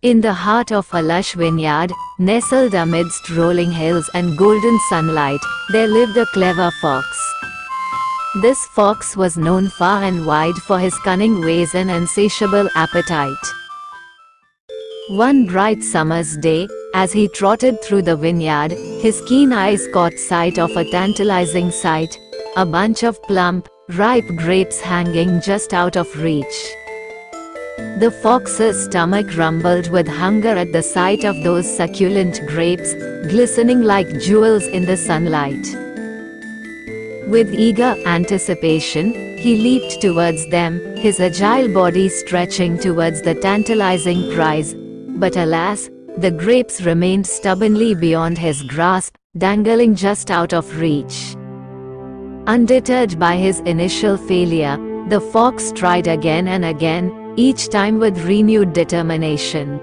In the heart of a lush vineyard, nestled amidst rolling hills and golden sunlight, there lived a clever fox. This fox was known far and wide for his cunning ways and insatiable appetite. One bright summer's day, as he trotted through the vineyard, his keen eyes caught sight of a tantalizing sight: a bunch of plump, ripe grapes hanging just out of reach. The fox's stomach rumbled with hunger at the sight of those succulent grapes, glistening like jewels in the sunlight. With eager anticipation, he leaped towards them, his agile body stretching towards the tantalizing prize. But alas, the grapes remained stubbornly beyond his grasp, dangling just out of reach. Undeterred by his initial failure, the fox tried again and again, each time with renewed determination.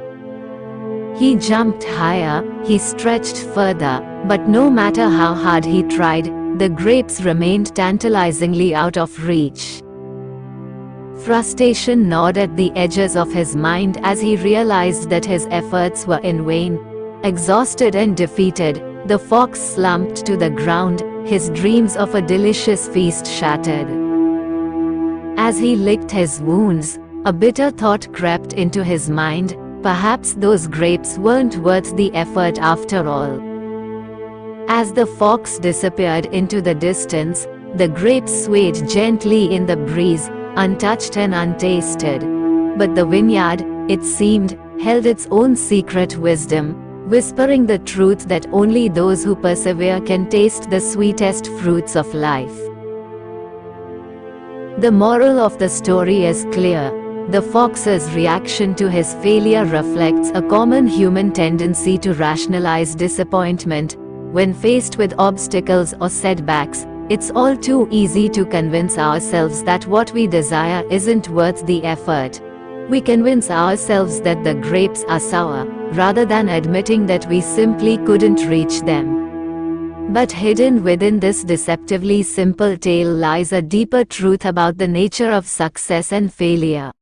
He jumped higher, he stretched further, but no matter how hard he tried, the grapes remained tantalizingly out of reach. Frustration gnawed at the edges of his mind as he realized that his efforts were in vain. Exhausted and defeated, the fox slumped to the ground, his dreams of a delicious feast shattered. As he licked his wounds, a bitter thought crept into his mind: perhaps those grapes weren't worth the effort after all. As the fox disappeared into the distance, the grapes swayed gently in the breeze, untouched and untasted. But the vineyard, it seemed, held its own secret wisdom, whispering the truth that only those who persevere can taste the sweetest fruits of life. The moral of the story is clear. The fox's reaction to his failure reflects a common human tendency to rationalize disappointment. When faced with obstacles or setbacks, it's all too easy to convince ourselves that what we desire isn't worth the effort. We convince ourselves that the grapes are sour, rather than admitting that we simply couldn't reach them. But hidden within this deceptively simple tale lies a deeper truth about the nature of success and failure.